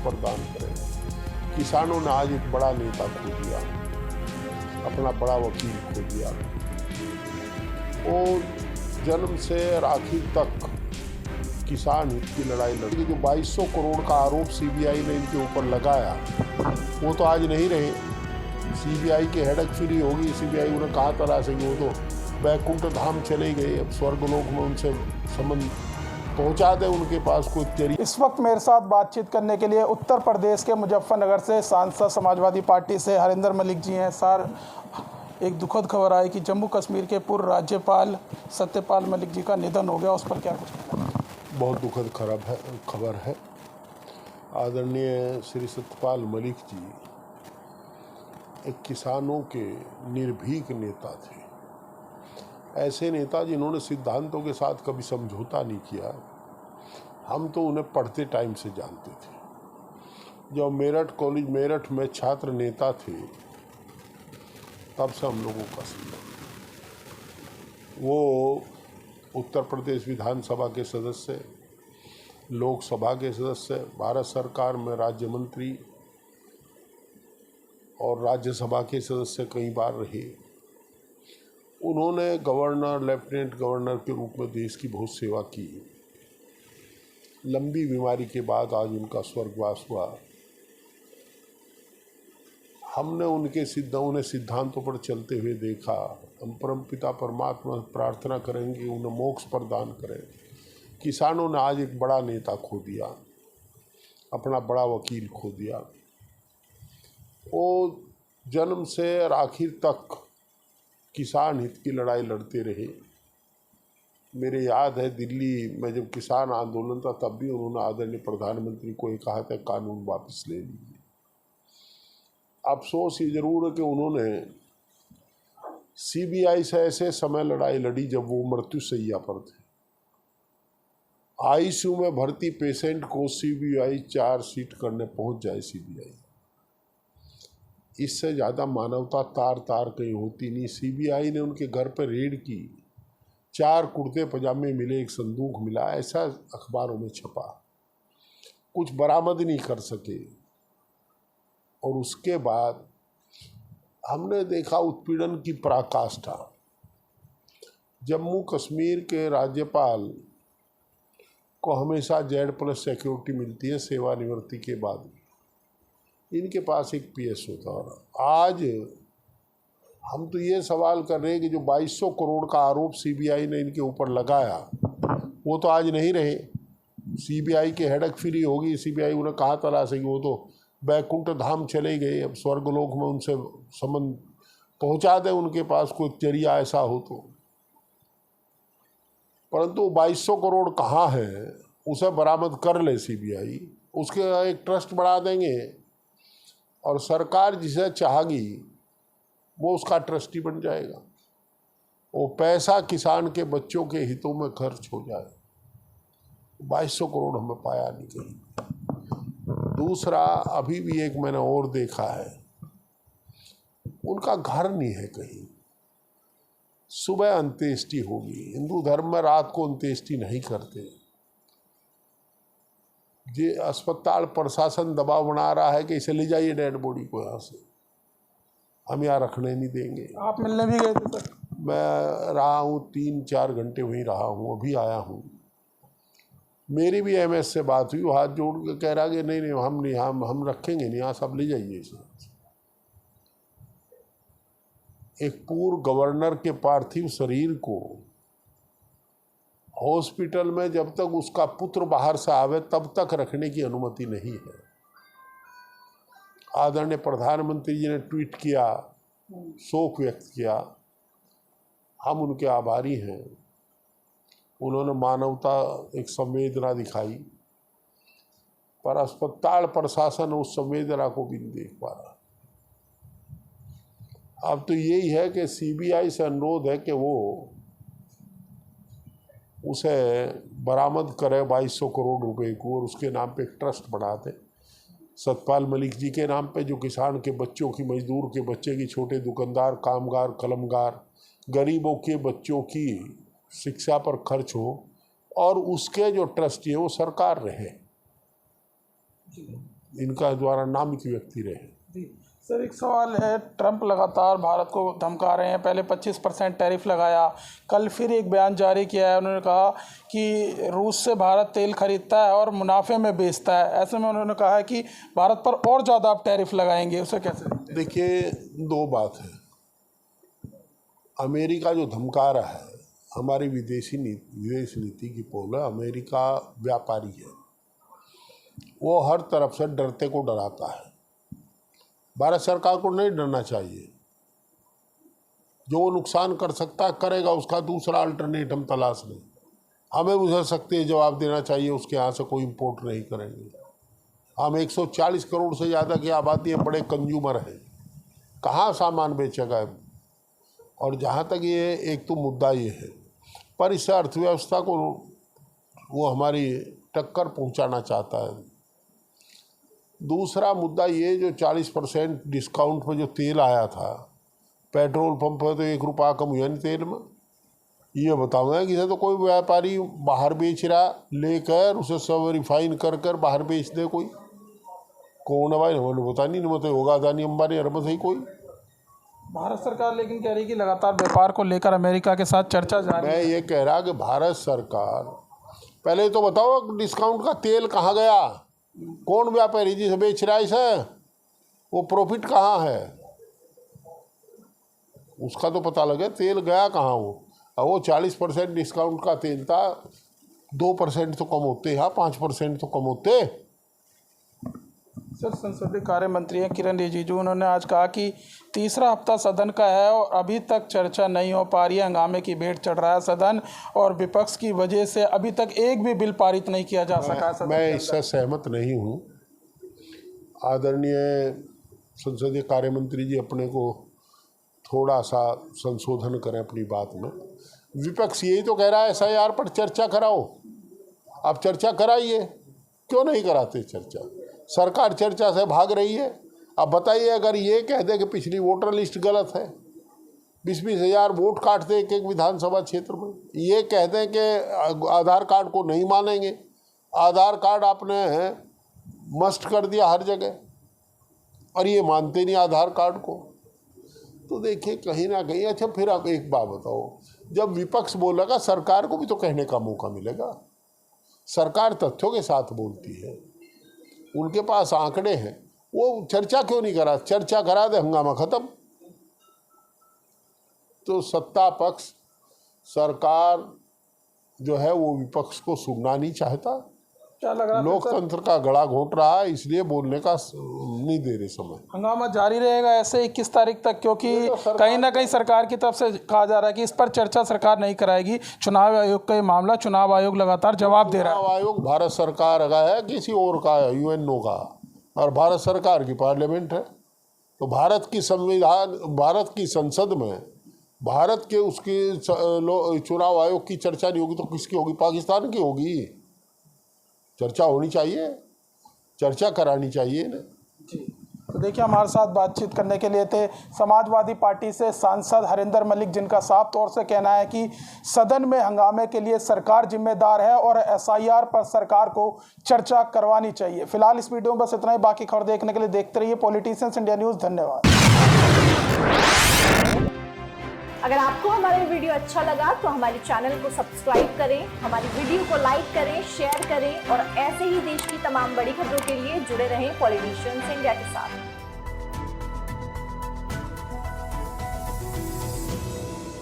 प्रदान करें। किसानों ने आज एक बड़ा नेता खो दिया, अपना बड़ा वकील खो दिया। वो जन्म से आखिर तक किसान हित की लड़ाई लड़ी। जो 2200 करोड़ का आरोप सीबीआई ने इनके ऊपर लगाया, वो तो आज नहीं रहे। सीबीआई की हेडक फ्री होगी, सीबीआई उन्हें कहाँ तलाशेगी, वो तो बैकुंठ धाम चले गए। अब स्वर्गलोक में उनसे संबंध पहुंचा दे उनके पास कोई जरिए। इस वक्त मेरे साथ बातचीत करने के लिए उत्तर प्रदेश के मुजफ्फरनगर से सांसद समाजवादी पार्टी से हरिंदर मलिक जी हैं। सर, एक दुखद खबर आई कि जम्मू कश्मीर के पूर्व राज्यपाल सत्यपाल मलिक जी का निधन हो गया, उस पर क्या कुछ? बहुत दुखद खबर है। आदरणीय श्री सत्यपाल मलिक जी एक किसानों के निर्भीक नेता थे। ऐसे नेता जिन्होंने सिद्धांतों के साथ कभी समझौता नहीं किया। हम तो उन्हें पढ़ते टाइम से जानते थे। जब मेरठ कॉलेज मेरठ में छात्र नेता थे, तब से हम लोगों का संबंध। वो उत्तर प्रदेश विधानसभा के सदस्य, लोकसभा के सदस्य, भारत सरकार में राज्य मंत्री और राज्यसभा के सदस्य कई बार रहे। उन्होंने गवर्नर, लेफ्टिनेंट गवर्नर के रूप में देश की बहुत सेवा की। लंबी बीमारी के बाद आज उनका स्वर्गवास हुआ। हमने उन्हें सिद्धांतों पर चलते हुए देखा। हम परमपिता परमात्मा प्रार्थना करेंगे उन्हें मोक्ष प्रदान करें। किसानों ने आज एक बड़ा नेता खो दिया, अपना बड़ा वकील खो दिया। वो जन्म से आखिर तक किसान हित की लड़ाई लड़ते रहे। मेरे याद है दिल्ली में जब किसान आंदोलन था, तब भी उन्होंने आदरणीय प्रधानमंत्री को ये कहा था कानून वापस ले लीजिए। अफसोस ये जरूर है कि उन्होंने सीबीआई से ऐसे समय लड़ाई लड़ी जब वो मृत्युशैया पर थे। आईसीयू में भर्ती पेशेंट को सीबीआई चार्जशीट करने पहुंच जाए। सीबीआई इससे ज़्यादा मानवता तार तार कहीं होती नहीं। सीबीआई ने उनके घर पर रेड की, 4 कुर्ते पजामे मिले, एक संदूक मिला, ऐसा अखबारों में छपा। कुछ बरामद नहीं कर सके। और उसके बाद हमने देखा उत्पीड़न की पराकाष्ठा। जम्मू कश्मीर के राज्यपाल को हमेशा Z+ सिक्योरिटी मिलती है सेवानिवृत्ति के बाद। इनके पास एक PSO था। और आज हम तो ये सवाल कर रहे हैं कि जो 2200 करोड़ का आरोप सीबीआई ने इनके ऊपर लगाया, वो तो आज नहीं रहे। सीबीआई की हेडक फ्री होगी, सीबीआई उन्हें कहाँ तलाशेगी, वो तो बैकुंठ धाम चले गए। अब स्वर्गलोक में उनसे संबंध पहुंचा दे उनके पास कोई जरिया ऐसा हो तो। परंतु 2200 करोड़ कहाँ है, उसे बरामद कर ले सीबीआई, उसके एक ट्रस्ट बढ़ा देंगे और सरकार जिसे चाहेगी वो उसका ट्रस्टी बन जाएगा। वो पैसा किसान के बच्चों के हितों में खर्च हो जाए। 2200 करोड़ हमें पाया नहीं कहीं। दूसरा, अभी भी एक मैंने और देखा है, उनका घर नहीं है कहीं। सुबह अंत्येष्टि होगी। हिंदू धर्म में रात को अंत्येष्टि नहीं करते। ये अस्पताल प्रशासन दबाव बना रहा है कि इसे ले जाइए डेड बॉडी को यहाँ से, हम यहाँ रखने नहीं देंगे। आप मिलने भी गए थे सर? मैं रहा हूँ, 3-4 घंटे वहीं रहा हूँ, अभी आया हूँ। मेरी भी MS से बात हुई, हाथ जोड़ के कह रहा कि नहीं हम रखेंगे नहीं, यहाँ सब ले जाइए इसे। एक पूर्व गवर्नर के पार्थिव शरीर को हॉस्पिटल में जब तक उसका पुत्र बाहर से आवे तब तक रखने की अनुमति नहीं है। आदरणीय प्रधानमंत्री जी ने ट्वीट किया, शोक व्यक्त किया। हम उनके आभारी हैं। उन्होंने मानवता, एक संवेदना दिखाई, पर अस्पताल प्रशासन उस संवेदना को भी नहीं देख पा रहा। अब तो यही है कि सीबीआई से अनुरोध है कि वो उसे बरामद करे 2200 करोड़ रुपए को, और उसके नाम पे एक ट्रस्ट बना दे सतपाल मलिक जी के नाम पे, जो किसान के बच्चों की, मजदूर के बच्चे की, छोटे दुकानदार, कामगार, कलमगार, गरीबों के बच्चों की शिक्षा पर खर्च हो, और उसके जो ट्रस्टी है वो सरकार रहे। इनका द्वारा नामित व्यक्ति रहे। जी सर, एक सवाल है, ट्रंप लगातार भारत को धमका रहे हैं। पहले 25% टैरिफ लगाया, कल फिर एक बयान जारी किया है। उन्होंने कहा कि रूस से भारत तेल खरीदता है और मुनाफे में बेचता है। ऐसे में उन्होंने कहा है कि भारत पर और ज़्यादा आप टैरिफ लगाएंगे, उसे कैसे देखते हैं? देखिए, दो बात है। अमेरिका जो धमका रहा है, हमारी विदेश नीति की पोल है। अमेरिका व्यापारी है, वो हर तरफ से डरते को डराता है। भारत सरकार को नहीं डरना चाहिए। जो वो नुकसान कर सकता है करेगा, उसका दूसरा अल्टरनेट हम तलाश लें। हमें उसे सख्ती जवाब देना चाहिए, उसके यहाँ से कोई इंपोर्ट नहीं करेंगे। हम 140 करोड़ से ज़्यादा की आबादी है, बड़े कंज्यूमर हैं, कहाँ सामान बेचेगा। और जहाँ तक ये एक तो मुद्दा ये है, पर इससे अर्थव्यवस्था को वो हमारी टक्कर पहुँचाना चाहता है। दूसरा मुद्दा ये, जो 40% डिस्काउंट में जो तेल आया था पेट्रोल पंप पर, तो 1 रुपया कम हुआ नहीं तेल में। ये बताऊँगा कि तो कोई व्यापारी बाहर बेच रहा, लेकर उसे सब रिफाइन कर कर बाहर बेच दे। कोई कौन है भाई, हमें पता नहीं। मतलब होगा अदानी अंबानी अरब से ही कोई। भारत सरकार लेकिन कह रही है कि लगातार व्यापार को लेकर अमेरिका के साथ चर्चा जारी है। मैं ये कह रहा कि भारत सरकार, पहले तो बताओ डिस्काउंट का तेल कहाँ गया, कौन व्यापारी जिसे बेच रहा है इसे, वो प्रॉफिट कहाँ है, उसका तो पता लगे तेल गया कहाँ। वो 40% डिस्काउंट का तेल था, 2% तो कम होते हैं, 5% तो कम होते। सर, संसदीय कार्य मंत्री हैं किरण रिजिजू, उन्होंने आज कहा कि तीसरा हफ्ता सदन का है और अभी तक चर्चा नहीं हो पा रही है। हंगामे की भेंट चढ़ रहा है सदन, और विपक्ष की वजह से अभी तक एक भी बिल पारित नहीं किया जा सका। मैं इससे सहमत नहीं हूँ। आदरणीय संसदीय कार्य मंत्री जी अपने को थोड़ा सा संशोधन करें अपनी बात में। विपक्ष यही तो कह रहा है SIR पर चर्चा कराओ। आप चर्चा कराइए, क्यों नहीं कराते चर्चा? सरकार चर्चा से भाग रही है। अब बताइए, अगर ये कह दे कि पिछली वोटर लिस्ट गलत है, 20-20 हज़ार वोट काटते एक विधानसभा क्षेत्र में, ये कह दें कि आधार कार्ड को नहीं मानेंगे, आधार कार्ड आपने मस्ट कर दिया हर जगह, और ये मानते नहीं आधार कार्ड को, तो देखिए कहीं ना कहीं। अच्छा, फिर आप एक बात बताओ, जब विपक्ष बोलेगा सरकार को भी तो कहने का मौका मिलेगा। सरकार तथ्यों के साथ बोलती है, उनके पास आंकड़े हैं, वो चर्चा क्यों नहीं करा? चर्चा करा दे, हंगामा खत्म। तो सत्ता पक्ष, सरकार जो है वो विपक्ष को सुनना नहीं चाहता। क्या लग रहा है, लोकतंत्र का गला घोंट रहा है, इसलिए बोलने का नहीं दे रहे समय। हंगामा जारी रहेगा ऐसे 21 तारीख तक, क्योंकि कहीं ना कहीं सरकार की तरफ से कहा जा रहा है कि इस पर चर्चा सरकार नहीं कराएगी। चुनाव आयोग का ये मामला, चुनाव आयोग लगातार जवाब दे रहा है। चुनाव आयोग भारत सरकार का है, किसी और का है, UNO का, और भारत सरकार की पार्लियामेंट है। तो भारत की संविधान, भारत की संसद में भारत के उसकी चुनाव आयोग की चर्चा नहीं होगी तो किसकी होगी? पाकिस्तान की होगी। चर्चा होनी चाहिए, चर्चा करानी चाहिए ना। जी, तो देखिए, हमारे साथ बातचीत करने के लिए थे समाजवादी पार्टी से सांसद हरिंदर मलिक, जिनका साफ तौर से कहना है कि सदन में हंगामे के लिए सरकार जिम्मेदार है और SIR पर सरकार को चर्चा करवानी चाहिए। फिलहाल इस वीडियो में बस इतना ही। बाकी खबर देखने के लिए देखते रहिए पॉलिटिशियंस इंडिया न्यूज़। धन्यवाद। अगर आपको हमारा वीडियो अच्छा लगा तो हमारे चैनल को सब्सक्राइब करें, हमारी वीडियो को लाइक करें, शेयर करें, और ऐसे ही देश की तमाम बड़ी खबरों के लिए जुड़े रहें पॉलिटिशियंस इंडिया के साथ।